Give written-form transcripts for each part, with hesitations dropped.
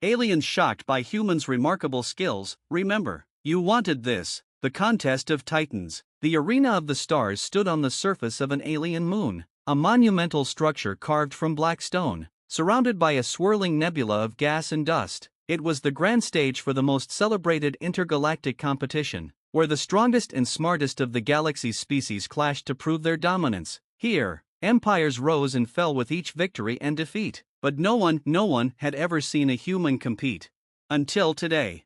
Aliens shocked by humans' remarkable skills. Remember, you wanted this. The contest of titans. The arena of the stars stood on the surface of an alien moon, a monumental structure carved from black stone, surrounded by a swirling nebula of gas and dust. It was the grand stage for the most celebrated intergalactic competition, where the strongest and smartest of the galaxy's species clashed to prove their dominance. Here, empires rose and fell with each victory and defeat, but no one had ever seen a human compete. Until today.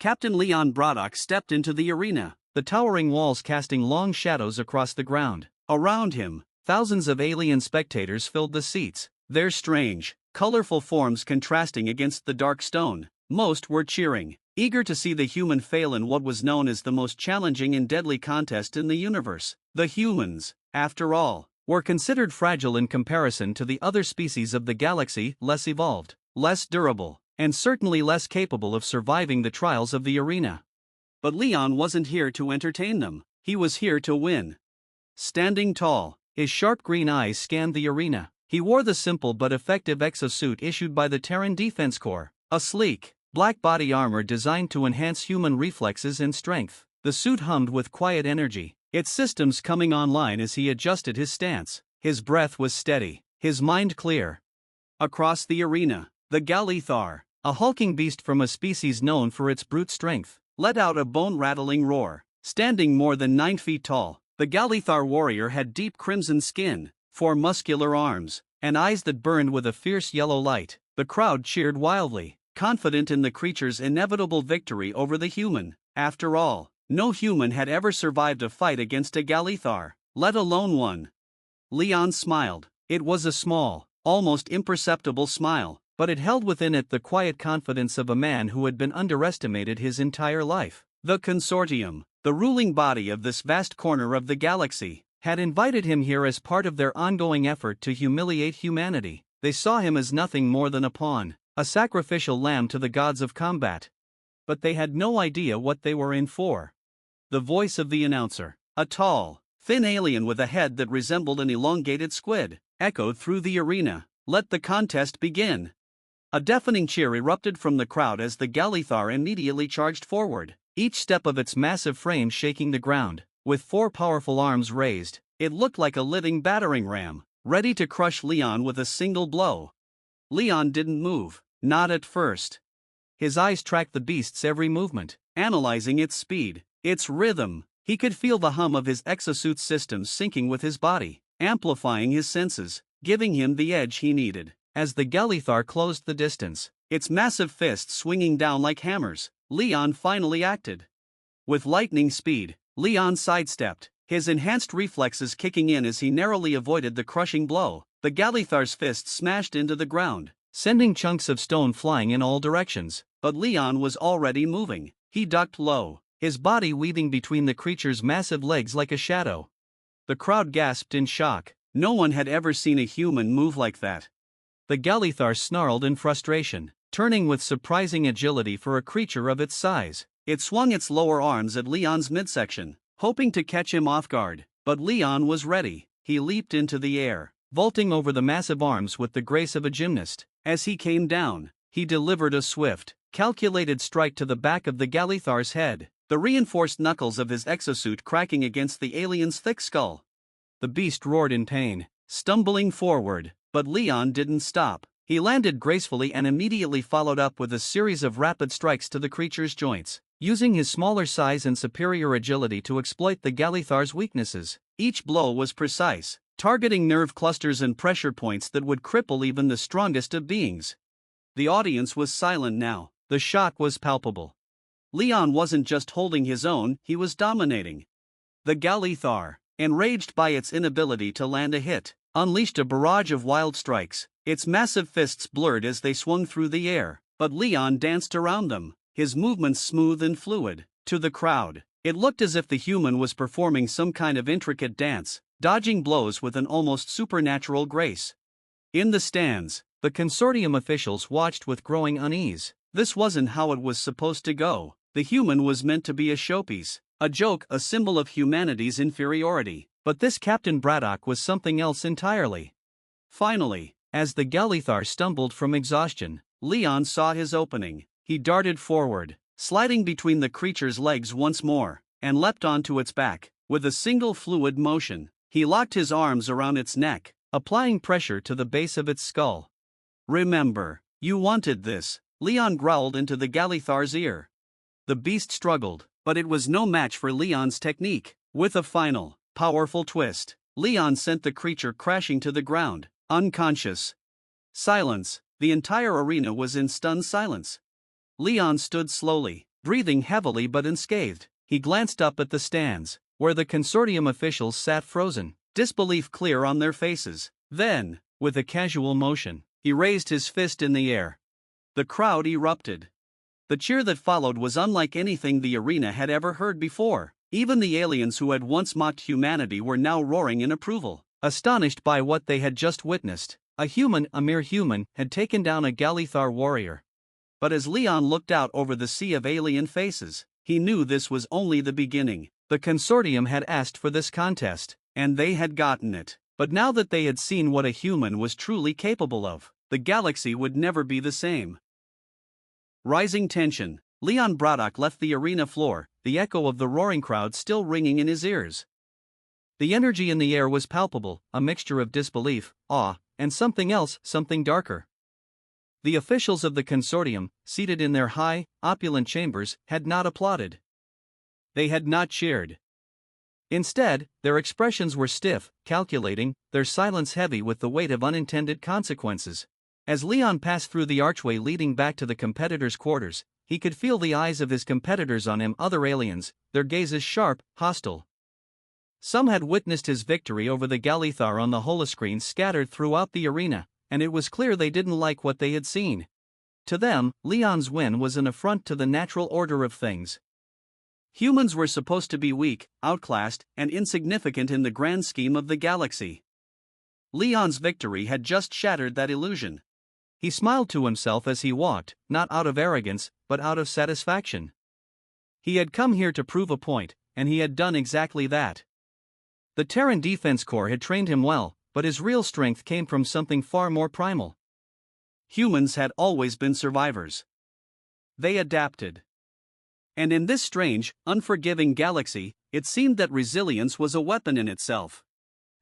Captain Leon Braddock stepped into the arena, the towering walls casting long shadows across the ground. Around him, thousands of alien spectators filled the seats, their strange, colorful forms contrasting against the dark stone. Most were cheering, eager to see the human fail in what was known as the most challenging and deadly contest in the universe. The humans, after all, were considered fragile in comparison to the other species of the galaxy, less evolved, less durable, and certainly less capable of surviving the trials of the arena. But Leon wasn't here to entertain them, he was here to win. Standing tall, his sharp green eyes scanned the arena. He wore the simple but effective exosuit issued by the Terran Defense Corps, a sleek, black body armor designed to enhance human reflexes and strength. The suit hummed with quiet energy, its systems coming online as he adjusted his stance. His breath was steady, his mind clear. Across the arena, the Galithar, a hulking beast from a species known for its brute strength, let out a bone-rattling roar. Standing more than 9 feet tall, the Galithar warrior had deep crimson skin, 4 muscular arms, and eyes that burned with a fierce yellow light. The crowd cheered wildly, confident in the creature's inevitable victory over the human. After all, no human had ever survived a fight against a Galithar, let alone one. Leon smiled. It was a small, almost imperceptible smile, but it held within it the quiet confidence of a man who had been underestimated his entire life. The Consortium, the ruling body of this vast corner of the galaxy, had invited him here as part of their ongoing effort to humiliate humanity. They saw him as nothing more than a pawn, a sacrificial lamb to the gods of combat. But they had no idea what they were in for. The voice of the announcer, a tall, thin alien with a head that resembled an elongated squid, echoed through the arena. Let the contest begin. A deafening cheer erupted from the crowd as the Galithar immediately charged forward, each step of its massive frame shaking the ground. With 4 powerful arms raised, it looked like a living battering ram, ready to crush Leon with a single blow. Leon didn't move, not at first. His eyes tracked the beast's every movement, analyzing its speed, its rhythm. He could feel the hum of his exosuit systems syncing with his body, amplifying his senses, giving him the edge he needed. As the Galithar closed the distance, its massive fists swinging down like hammers, Leon finally acted. With lightning speed, Leon sidestepped, his enhanced reflexes kicking in as he narrowly avoided the crushing blow. The Galithar's fist smashed into the ground, sending chunks of stone flying in all directions. But Leon was already moving. He ducked low, his body weaving between the creature's massive legs like a shadow. The crowd gasped in shock. No one had ever seen a human move like that. The Galithar snarled in frustration, turning with surprising agility for a creature of its size. It swung its lower arms at Leon's midsection, hoping to catch him off guard. But Leon was ready. He leaped into the air, vaulting over the massive arms with the grace of a gymnast. As he came down, he delivered a swift, calculated strike to the back of the Galithar's head, the reinforced knuckles of his exosuit cracking against the alien's thick skull. The beast roared in pain, stumbling forward, but Leon didn't stop. He landed gracefully and immediately followed up with a series of rapid strikes to the creature's joints, using his smaller size and superior agility to exploit the Galithar's weaknesses. Each blow was precise, targeting nerve clusters and pressure points that would cripple even the strongest of beings. The audience was silent now. The shock was palpable. Leon wasn't just holding his own, he was dominating. The Galithar, enraged by its inability to land a hit, unleashed a barrage of wild strikes. Its massive fists blurred as they swung through the air, but Leon danced around them, his movements smooth and fluid. To the crowd, it looked as if the human was performing some kind of intricate dance, dodging blows with an almost supernatural grace. In the stands, the consortium officials watched with growing unease. This wasn't how it was supposed to go. The human was meant to be a showpiece, a joke, a symbol of humanity's inferiority. But this Captain Braddock was something else entirely. Finally, as the Galithar stumbled from exhaustion, Leon saw his opening. He darted forward, sliding between the creature's legs once more, and leapt onto its back. With a single fluid motion, he locked his arms around its neck, applying pressure to the base of its skull. "Remember, you wanted this," Leon growled into the Galithar's ear. The beast struggled, but it was no match for Leon's technique. With a final, powerful twist, Leon sent the creature crashing to the ground, unconscious. Silence. The entire arena was in stunned silence. Leon stood slowly, breathing heavily but unscathed. He glanced up at the stands, where the consortium officials sat frozen, disbelief clear on their faces. Then, with a casual motion, he raised his fist in the air. The crowd erupted. The cheer that followed was unlike anything the arena had ever heard before. Even the aliens who had once mocked humanity were now roaring in approval, astonished by what they had just witnessed. A mere human, had taken down a Galithar warrior. But as Leon looked out over the sea of alien faces, he knew this was only the beginning. The consortium had asked for this contest, and they had gotten it. But now that they had seen what a human was truly capable of, the galaxy would never be the same. Rising tension, Leon Braddock left the arena floor, the echo of the roaring crowd still ringing in his ears. The energy in the air was palpable, a mixture of disbelief, awe, and something else, something darker. The officials of the consortium, seated in their high, opulent chambers, had not applauded. They had not cheered. Instead, their expressions were stiff, calculating, their silence heavy with the weight of unintended consequences. As Leon passed through the archway leading back to the competitors' quarters, he could feel the eyes of his competitors on him, other aliens, their gazes sharp, hostile. Some had witnessed his victory over the Galithar on the holoscreens scattered throughout the arena, and it was clear they didn't like what they had seen. To them, Leon's win was an affront to the natural order of things. Humans were supposed to be weak, outclassed, and insignificant in the grand scheme of the galaxy. Leon's victory had just shattered that illusion. He smiled to himself as he walked, not out of arrogance, but out of satisfaction. He had come here to prove a point, and he had done exactly that. The Terran Defense Corps had trained him well, but his real strength came from something far more primal. Humans had always been survivors. They adapted. And in this strange, unforgiving galaxy, it seemed that resilience was a weapon in itself.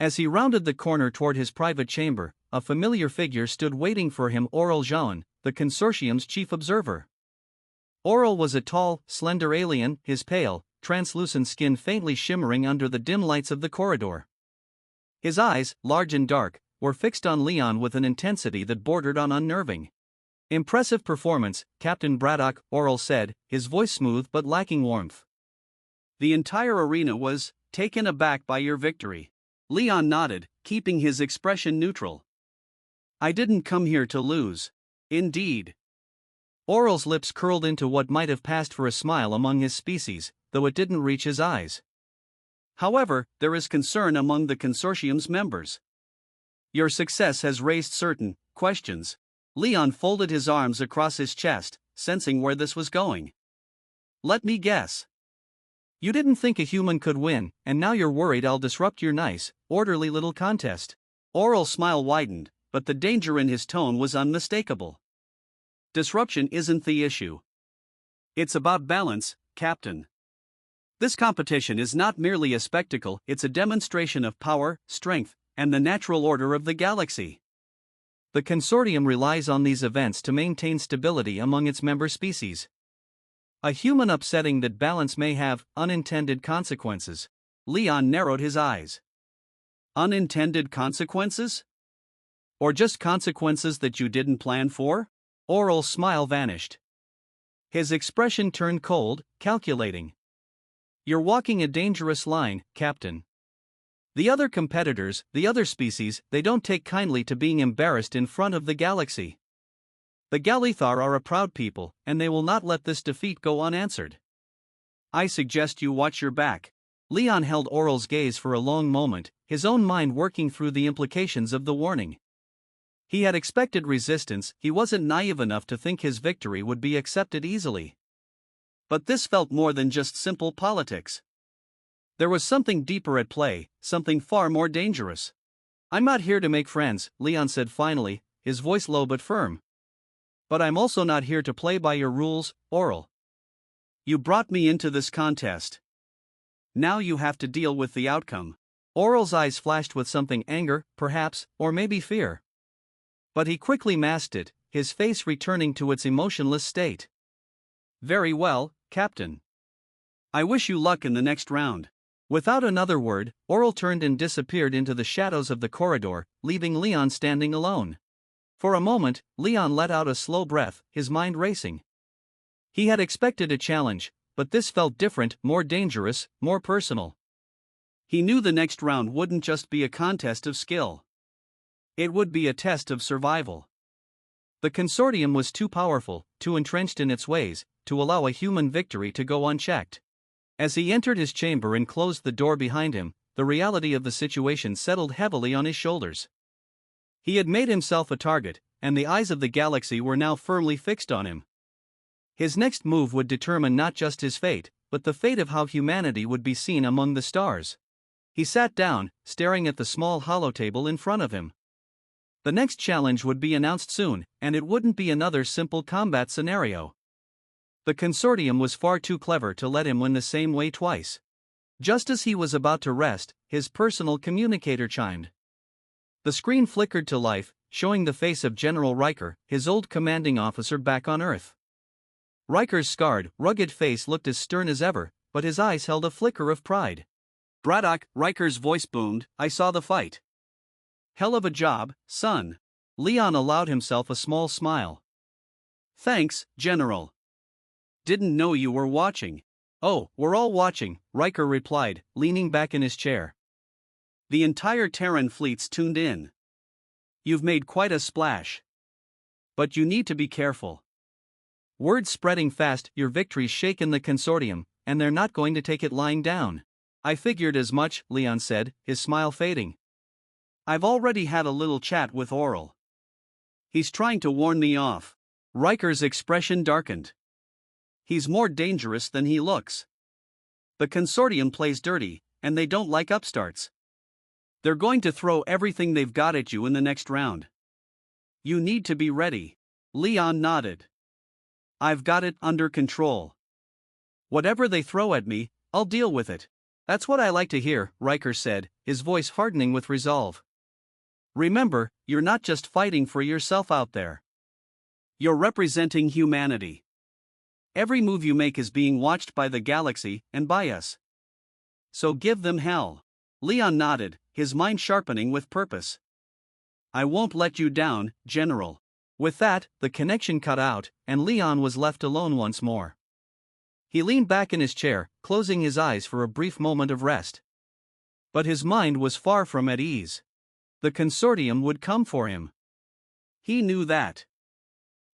As he rounded the corner toward his private chamber, a familiar figure stood waiting for him, Aurel Jaun, the consortium's chief observer. Aurel was a tall, slender alien, his pale, translucent skin faintly shimmering under the dim lights of the corridor. His eyes, large and dark, were fixed on Leon with an intensity that bordered on unnerving. "Impressive performance, Captain Braddock," Aurel said, his voice smooth but lacking warmth. "The entire arena was taken aback by your victory." Leon nodded, keeping his expression neutral. "I didn't come here to lose." "Indeed." Aurel's lips curled into what might have passed for a smile among his species, though it didn't reach his eyes. "However, there is concern among the consortium's members. Your success has raised certain questions." Leon folded his arms across his chest, sensing where this was going. "Let me guess. You didn't think a human could win, and now you're worried I'll disrupt your nice, orderly little contest." Aurel's smile widened, but the danger in his tone was unmistakable. "Disruption isn't the issue. It's about balance, Captain. This competition is not merely a spectacle, it's a demonstration of power, strength, and the natural order of the galaxy. The consortium relies on these events to maintain stability among its member species. A human upsetting that balance may have unintended consequences." Leon narrowed his eyes. "Unintended consequences? Or just consequences that you didn't plan for?" Aurel's smile vanished. His expression turned cold, calculating. "You're walking a dangerous line, Captain. The other competitors, the other species, they don't take kindly to being embarrassed in front of the galaxy. The Galithar are a proud people, and they will not let this defeat go unanswered. I suggest you watch your back." Leon held Aurel's gaze for a long moment, his own mind working through the implications of the warning. He had expected resistance, he wasn't naive enough to think his victory would be accepted easily. But this felt more than just simple politics. There was something deeper at play, something far more dangerous. "I'm not here to make friends," Leon said finally, his voice low but firm. But I'm also not here to play by your rules, Oral. You brought me into this contest. Now you have to deal with the outcome. Oral's eyes flashed with something anger, perhaps, or maybe fear. But he quickly masked it, his face returning to its emotionless state. Very well, Captain. I wish you luck in the next round. Without another word, Oral turned and disappeared into the shadows of the corridor, leaving Leon standing alone. For a moment, Leon let out a slow breath, his mind racing. He had expected a challenge, but this felt different, more dangerous, more personal. He knew the next round wouldn't just be a contest of skill. It would be a test of survival. The consortium was too powerful, too entrenched in its ways, to allow a human victory to go unchecked. As he entered his chamber and closed the door behind him, the reality of the situation settled heavily on his shoulders. He had made himself a target, and the eyes of the galaxy were now firmly fixed on him. His next move would determine not just his fate, but the fate of how humanity would be seen among the stars. He sat down, staring at the small holotable in front of him. The next challenge would be announced soon, and it wouldn't be another simple combat scenario. The consortium was far too clever to let him win the same way twice. Just as he was about to rest, his personal communicator chimed. The screen flickered to life, showing the face of General Riker, his old commanding officer back on Earth. Riker's scarred, rugged face looked as stern as ever, but his eyes held a flicker of pride. Braddock, Riker's voice boomed, I saw the fight. Hell of a job, son. Leon allowed himself a small smile. Thanks, General. Didn't know you were watching. Oh, we're all watching, Riker replied, leaning back in his chair. The entire Terran fleet's tuned in. You've made quite a splash. But you need to be careful. Word's spreading fast, your victory's shaken the consortium, and they're not going to take it lying down. I figured as much, Leon said, his smile fading. I've already had a little chat with Oral. He's trying to warn me off. Riker's expression darkened. He's more dangerous than he looks. The consortium plays dirty, and they don't like upstarts. They're going to throw everything they've got at you in the next round. You need to be ready. Leon nodded. I've got it under control. Whatever they throw at me, I'll deal with it. That's what I like to hear, Riker said, his voice hardening with resolve. Remember, you're not just fighting for yourself out there. You're representing humanity. Every move you make is being watched by the galaxy and by us. So give them hell. Leon nodded, his mind sharpening with purpose. I won't let you down, General. With that, the connection cut out, and Leon was left alone once more. He leaned back in his chair, closing his eyes for a brief moment of rest. But his mind was far from at ease. The consortium would come for him. He knew that.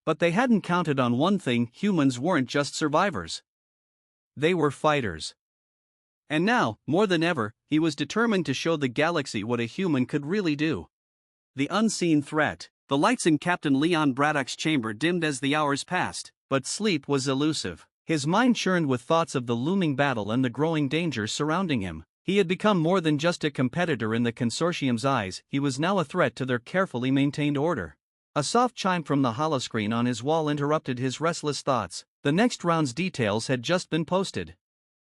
But they hadn't counted on one thing: humans weren't just survivors. They were fighters. And now, more than ever, he was determined to show the galaxy what a human could really do. The unseen threat. The lights in Captain Leon Braddock's chamber dimmed as the hours passed, but sleep was elusive. His mind churned with thoughts of the looming battle and the growing dangers surrounding him. He had become more than just a competitor in the consortium's eyes, he was now a threat to their carefully maintained order. A soft chime from the holoscreen on his wall interrupted his restless thoughts. The next round's details had just been posted.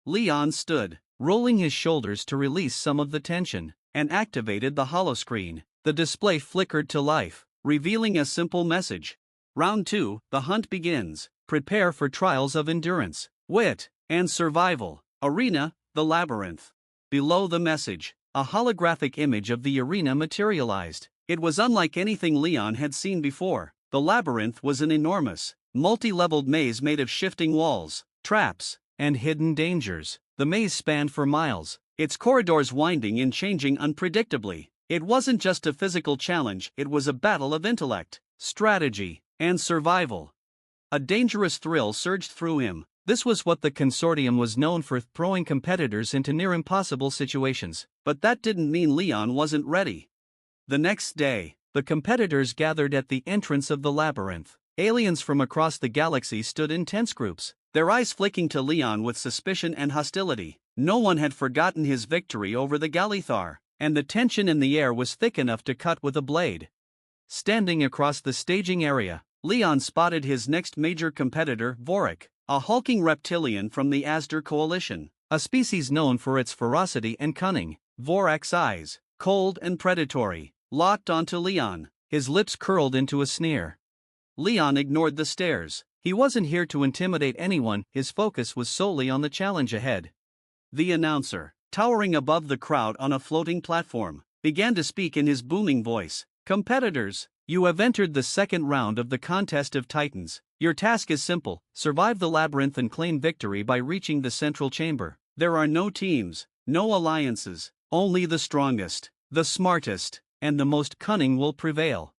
Leon stood, rolling his shoulders to release some of the tension, and activated the holoscreen. The display flickered to life, revealing a simple message. Round 2, the hunt begins. Prepare for trials of endurance, wit, and survival. Arena, the labyrinth. Below the message, a holographic image of the arena materialized. It was unlike anything Leon had seen before. The labyrinth was an enormous, multi-leveled maze made of shifting walls, traps, and hidden dangers. The maze spanned for miles, its corridors winding and changing unpredictably. It wasn't just a physical challenge, it was a battle of intellect, strategy, and survival. A dangerous thrill surged through him. This was what the consortium was known for, throwing competitors into near-impossible situations. But that didn't mean Leon wasn't ready. The next day, the competitors gathered at the entrance of the labyrinth. Aliens from across the galaxy stood in tense groups, their eyes flicking to Leon with suspicion and hostility. No one had forgotten his victory over the Galithar, and the tension in the air was thick enough to cut with a blade. Standing across the staging area, Leon spotted his next major competitor, Vorak, a hulking reptilian from the Asdar coalition, a species known for its ferocity and cunning. Vorak's eyes, cold and predatory, locked onto Leon, his lips curled into a sneer. Leon ignored the stares. He wasn't here to intimidate anyone, his focus was solely on the challenge ahead. The announcer, towering above the crowd on a floating platform, began to speak in his booming voice. Competitors, you have entered the second round of the Contest of Titans. Your task is simple: survive the labyrinth and claim victory by reaching the central chamber. There are no teams, no alliances, only the strongest, the smartest, and the most cunning will prevail.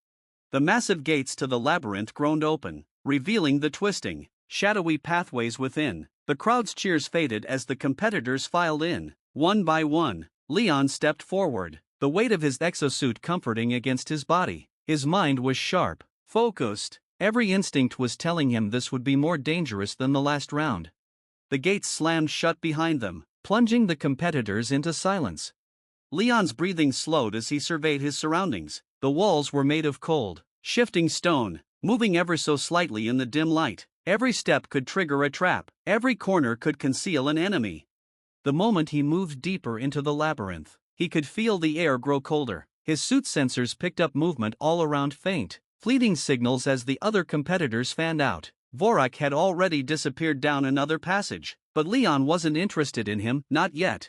The massive gates to the labyrinth groaned open, revealing the twisting, shadowy pathways within. The crowd's cheers faded as the competitors filed in. One by one, Leon stepped forward, the weight of his exosuit comforting against his body. His mind was sharp, focused. Every instinct was telling him this would be more dangerous than the last round. The gates slammed shut behind them, plunging the competitors into silence. Leon's breathing slowed as he surveyed his surroundings. The walls were made of cold, shifting stone, moving ever so slightly in the dim light. Every step could trigger a trap, every corner could conceal an enemy. The moment he moved deeper into the labyrinth, he could feel the air grow colder. His suit sensors picked up movement all around, faint, fleeting signals as the other competitors fanned out. Vorak had already disappeared down another passage, but Leon wasn't interested in him, not yet.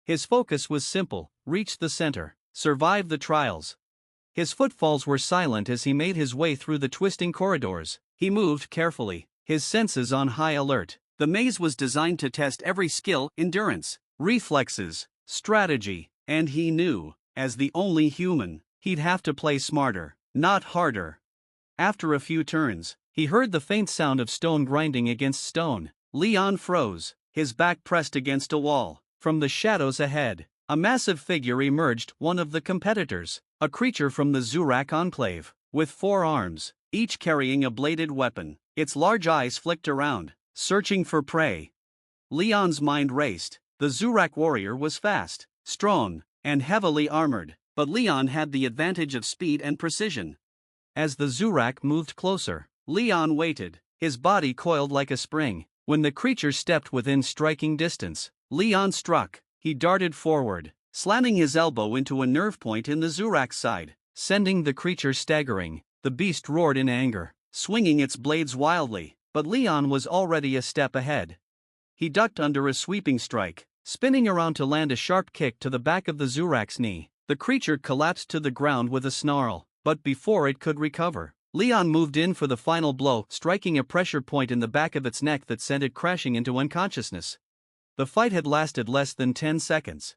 His focus was simple: reach the center, survive the trials. His footfalls were silent as he made his way through the twisting corridors. He moved carefully, his senses on high alert. The maze was designed to test every skill, endurance, reflexes, strategy, and he knew, as the only human, he'd have to play smarter, not harder. After a few turns, he heard the faint sound of stone grinding against stone. Leon froze, his back pressed against a wall. From the shadows ahead, a massive figure emerged, one of the competitors, a creature from the Zurak enclave, with 4 arms, each carrying a bladed weapon. Its large eyes flicked around, searching for prey. Leon's mind raced. The Zurak warrior was fast, strong, and heavily armored, but Leon had the advantage of speed and precision. As the Zurak moved closer, Leon waited, his body coiled like a spring. When the creature stepped within striking distance, Leon struck. He darted forward, slanting his elbow into a nerve point in the Zurak's side, sending the creature staggering. The beast roared in anger, swinging its blades wildly, but Leon was already a step ahead. He ducked under a sweeping strike, spinning around to land a sharp kick to the back of the Zurak's knee. The creature collapsed to the ground with a snarl, but before it could recover, Leon moved in for the final blow, striking a pressure point in the back of its neck that sent it crashing into unconsciousness. The fight had lasted less than 10 seconds.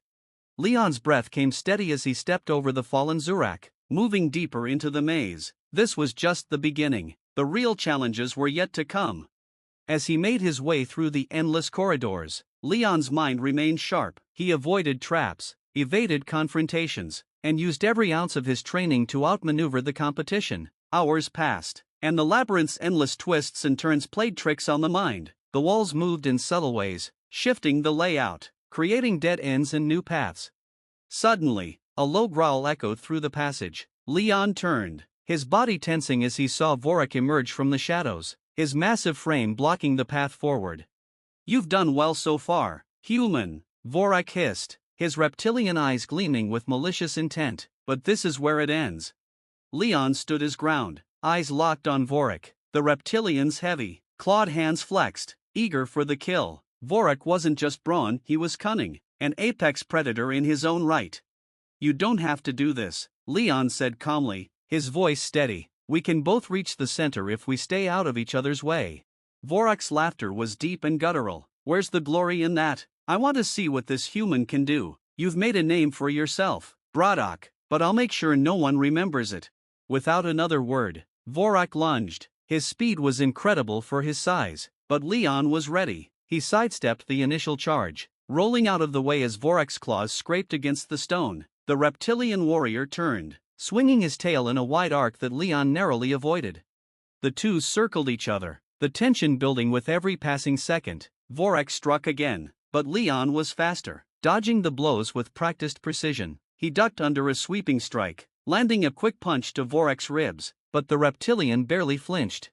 Leon's breath came steady as he stepped over the fallen Zurak, moving deeper into the maze. This was just the beginning. The real challenges were yet to come. As he made his way through the endless corridors, Leon's mind remained sharp. He avoided traps, evaded confrontations, and used every ounce of his training to outmaneuver the competition. Hours passed, and the labyrinth's endless twists and turns played tricks on the mind. The walls moved in subtle ways, shifting the layout, creating dead ends and new paths. Suddenly, a low growl echoed through the passage. Leon turned, his body tensing as he saw Vorak emerge from the shadows, his massive frame blocking the path forward. "You've done well so far, human," Vorak hissed, his reptilian eyes gleaming with malicious intent, "but this is where it ends." Leon stood his ground, eyes locked on Vorak, the reptilian's heavy, clawed hands flexed, eager for the kill. Vorak wasn't just brawn, he was cunning, an apex predator in his own right. "You don't have to do this," Leon said calmly, his voice steady. "We can both reach the center if we stay out of each other's way." Vorak's laughter was deep and guttural. "Where's the glory in that? I want to see what this human can do. You've made a name for yourself, Braddock, but I'll make sure no one remembers it." Without another word, Vorak lunged. His speed was incredible for his size, but Leon was ready. He sidestepped the initial charge, rolling out of the way as Vorak's claws scraped against the stone. The reptilian warrior turned, swinging his tail in a wide arc that Leon narrowly avoided. The two circled each other, the tension building with every passing second. Vorak struck again, but Leon was faster, dodging the blows with practiced precision. He ducked under a sweeping strike, landing a quick punch to Vorak's ribs. but the reptilian barely flinched.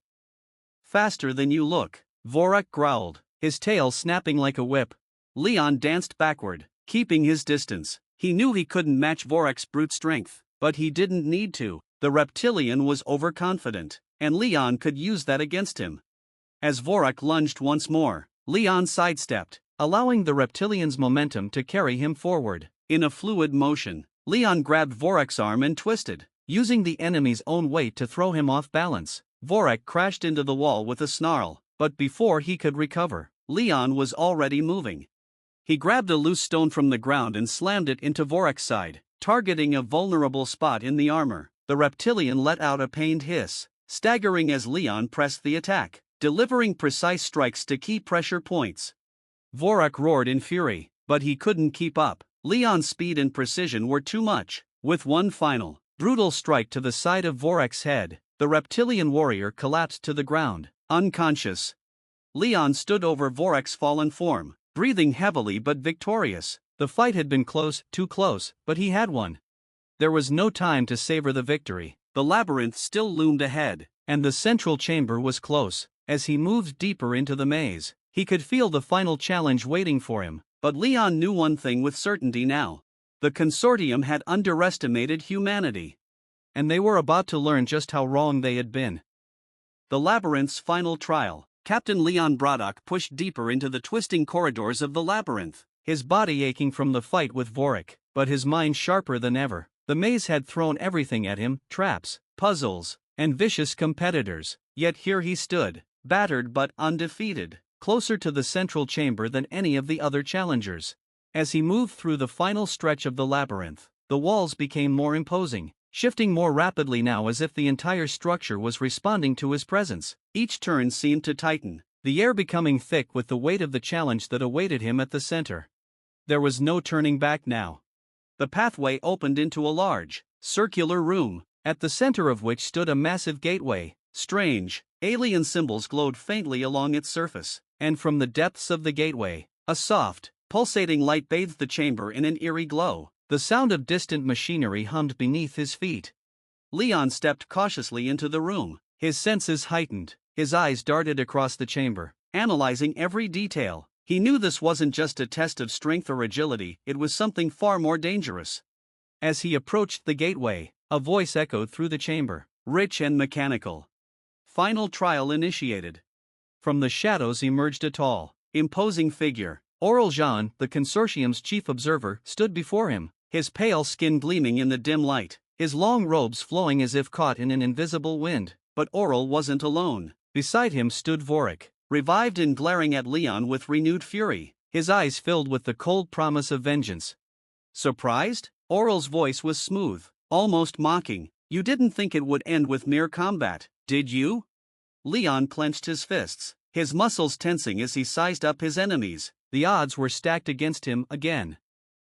"Faster than you look," Vorak growled, his tail snapping like a whip. Leon danced backward, keeping his distance. He knew he couldn't match Vorak's brute strength, but he didn't need to. The reptilian was overconfident, and Leon could use that against him. As Vorak lunged once more, Leon sidestepped, allowing the reptilian's momentum to carry him forward. In a fluid motion, Leon grabbed Vorak's arm and twisted, using the enemy's own weight to throw him off balance. Vorak crashed into the wall with a snarl, but before he could recover, Leon was already moving. He grabbed a loose stone from the ground and slammed it into Vorak's side, targeting a vulnerable spot in the armor. The reptilian let out a pained hiss, staggering as Leon pressed the attack, delivering precise strikes to key pressure points. Vorak roared in fury, but he couldn't keep up. Leon's speed and precision were too much. With one final, brutal strike to the side of Vorak's head, the reptilian warrior collapsed to the ground, unconscious. Leon stood over Vorak's fallen form, breathing heavily but victorious. The fight had been close, too close, but he had won. There was no time to savor the victory. The labyrinth still loomed ahead, and the central chamber was close. As he moved deeper into the maze, he could feel the final challenge waiting for him. But Leon knew one thing with certainty now. The consortium had underestimated humanity. And they were about to learn just how wrong they had been. The labyrinth's final trial. Captain Leon Braddock pushed deeper into the twisting corridors of the labyrinth, his body aching from the fight with Vorak, but his mind sharper than ever. The maze had thrown everything at him: traps, puzzles, and vicious competitors. Yet here he stood, battered but undefeated, closer to the central chamber than any of the other challengers. As he moved through the final stretch of the labyrinth, the walls became more imposing, shifting more rapidly now as if the entire structure was responding to his presence. Each turn seemed to tighten, the air becoming thick with the weight of the challenge that awaited him at the center. There was no turning back now. The pathway opened into a large, circular room, at the center of which stood a massive gateway. Strange, alien symbols glowed faintly along its surface, and from the depths of the gateway, a soft, pulsating light bathed the chamber in an eerie glow. The sound of distant machinery hummed beneath his feet. Leon stepped cautiously into the room, his senses heightened. His eyes darted across the chamber, analyzing every detail. He knew this wasn't just a test of strength or agility, it was something far more dangerous. As he approached the gateway, a voice echoed through the chamber, rich and mechanical. Final trial initiated. From the shadows emerged a tall, imposing figure. Aurel Jean, the consortium's chief observer, stood before him, his pale skin gleaming in the dim light, his long robes flowing as if caught in an invisible wind. But Aurel wasn't alone. Beside him stood Vorak, revived and glaring at Leon with renewed fury, his eyes filled with the cold promise of vengeance. Surprised? Aurel's voice was smooth, almost mocking. "You didn't think it would end with mere combat, did you?" Leon clenched his fists, his muscles tensing as he sized up his enemies. The odds were stacked against him again.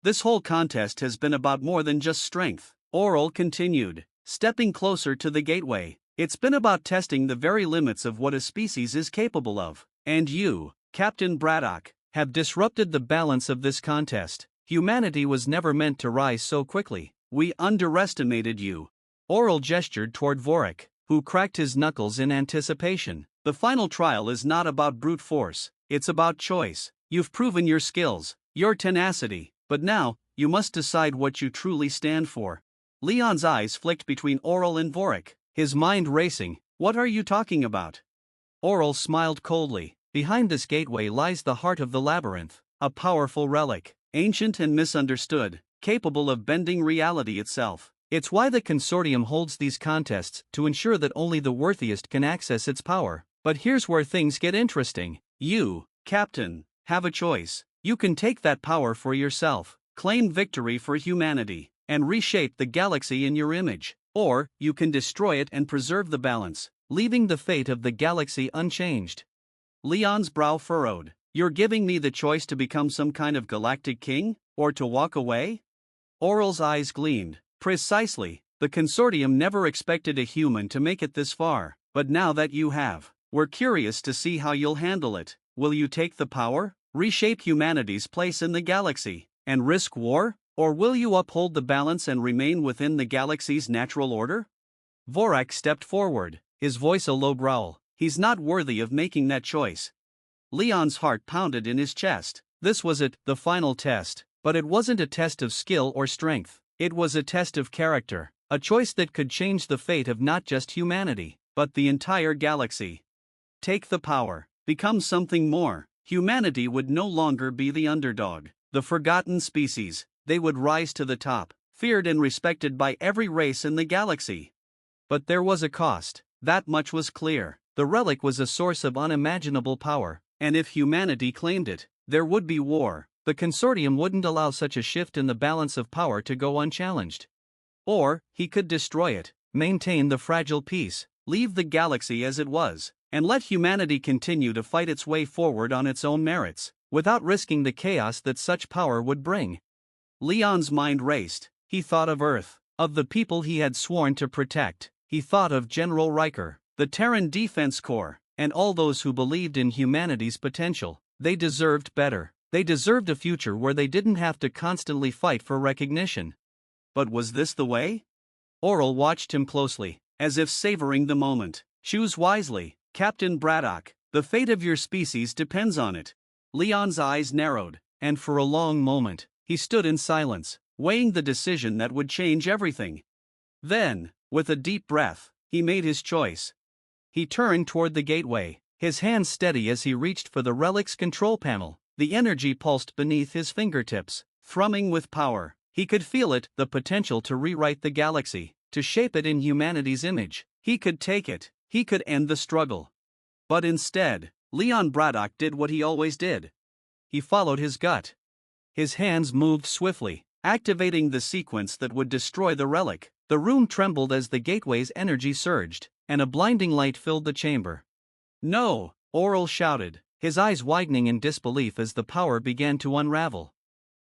"This whole contest has been about more than just strength," Aurel continued, stepping closer to the gateway. "It's been about testing the very limits of what a species is capable of. And you, Captain Braddock, have disrupted the balance of this contest. Humanity was never meant to rise so quickly. We underestimated you." Aurel gestured toward Vorak, who cracked his knuckles in anticipation. "The final trial is not about brute force, it's about choice. You've proven your skills, your tenacity, but now, you must decide what you truly stand for." Leon's eyes flicked between Aurel and Vorak, his mind racing. "What are you talking about?" Aurel smiled coldly. "Behind this gateway lies the heart of the labyrinth, a powerful relic, ancient and misunderstood, capable of bending reality itself. It's why the consortium holds these contests, to ensure that only the worthiest can access its power. But here's where things get interesting. You, Captain, have a choice. You can take that power for yourself, claim victory for humanity, and reshape the galaxy in your image. Or, you can destroy it and preserve the balance, leaving the fate of the galaxy unchanged." Leon's brow furrowed. "You're giving me the choice to become some kind of galactic king, or to walk away?" Aurel's eyes gleamed. "Precisely. The consortium never expected a human to make it this far, but now that you have, we're curious to see how you'll handle it. Will you take the power, reshape humanity's place in the galaxy, and risk war? Or will you uphold the balance and remain within the galaxy's natural order?" Vorak stepped forward, his voice a low growl. He's not worthy of making that choice. Leon's heart pounded in his chest. This was it, the final test. But it wasn't a test of skill or strength. It was a test of character. A choice that could change the fate of not just humanity, but the entire galaxy. Take the power. Become something more. Humanity would no longer be the underdog, the forgotten species. They would rise to the top, feared and respected by every race in the galaxy. But there was a cost. That much was clear. The relic was a source of unimaginable power, and if humanity claimed it, there would be war. The consortium wouldn't allow such a shift in the balance of power to go unchallenged. Or, he could destroy it, maintain the fragile peace, leave the galaxy as it was, and let humanity continue to fight its way forward on its own merits, without risking the chaos that such power would bring. Leon's mind raced. He thought of Earth, of the people he had sworn to protect. He thought of General Riker, the Terran Defense Corps, and all those who believed in humanity's potential. They deserved better. They deserved a future where they didn't have to constantly fight for recognition. But was this the way? Oral watched him closely, as if savoring the moment. Choose wisely, Captain Braddock. The fate of your species depends on it. Leon's eyes narrowed, and for a long moment, he stood in silence, weighing the decision that would change everything. Then, with a deep breath, he made his choice. He turned toward the gateway, his hands steady as he reached for the relic's control panel. The energy pulsed beneath his fingertips, thrumming with power. He could feel it, the potential to rewrite the galaxy, to shape it in humanity's image. He could take it, he could end the struggle. But instead, Leon Braddock did what he always did. He followed his gut. His hands moved swiftly, activating the sequence that would destroy the relic. The room trembled as the gateway's energy surged, and a blinding light filled the chamber. "No!" Oral shouted, his eyes widening in disbelief as the power began to unravel.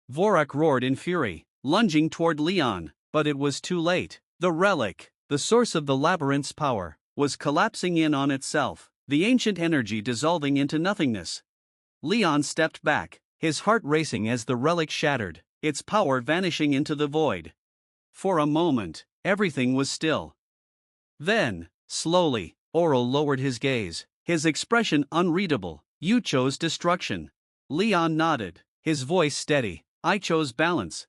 Vorak roared in fury, lunging toward Leon, but it was too late. The relic, the source of the labyrinth's power, was collapsing in on itself, the ancient energy dissolving into nothingness. Leon stepped back, his heart racing as the relic shattered, its power vanishing into the void. For a moment, everything was still. Then, slowly, Oral lowered his gaze, his expression unreadable. "You chose destruction." Leon nodded, his voice steady. "I chose balance."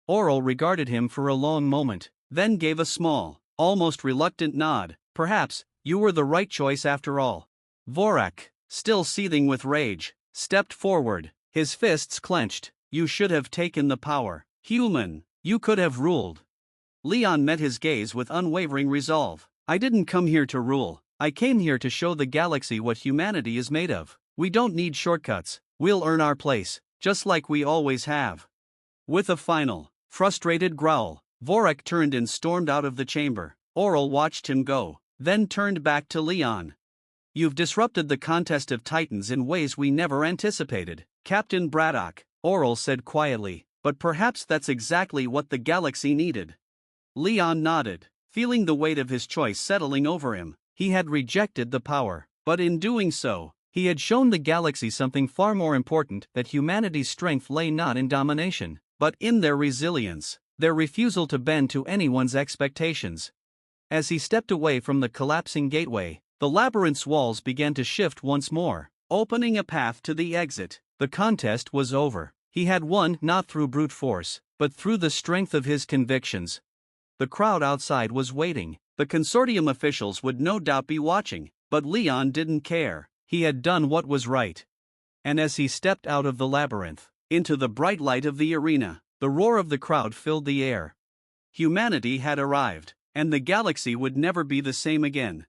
Oral regarded him for a long moment, then gave a small, almost reluctant nod. "Perhaps, you were the right choice after all." Vorak, still seething with rage, stepped forward, his fists clenched. "You should have taken the power. Human, you could have ruled." Leon met his gaze with unwavering resolve. "I didn't come here to rule. I came here to show the galaxy what humanity is made of. We don't need shortcuts. We'll earn our place, just like we always have." With a final, frustrated growl, Vorak turned and stormed out of the chamber. Oral watched him go, then turned back to Leon. "You've disrupted the contest of titans in ways we never anticipated, Captain Braddock," Oral said quietly, "but perhaps that's exactly what the galaxy needed." Leon nodded, feeling the weight of his choice settling over him. He had rejected the power, but in doing so, he had shown the galaxy something far more important, that humanity's strength lay not in domination, but in their resilience, their refusal to bend to anyone's expectations. As he stepped away from the collapsing gateway, the labyrinth's walls began to shift once more, opening a path to the exit. The contest was over. He had won not through brute force, but through the strength of his convictions. The crowd outside was waiting. The consortium officials would no doubt be watching, but Leon didn't care. He had done what was right. And as he stepped out of the labyrinth, into the bright light of the arena, the roar of the crowd filled the air. Humanity had arrived, and the galaxy would never be the same again.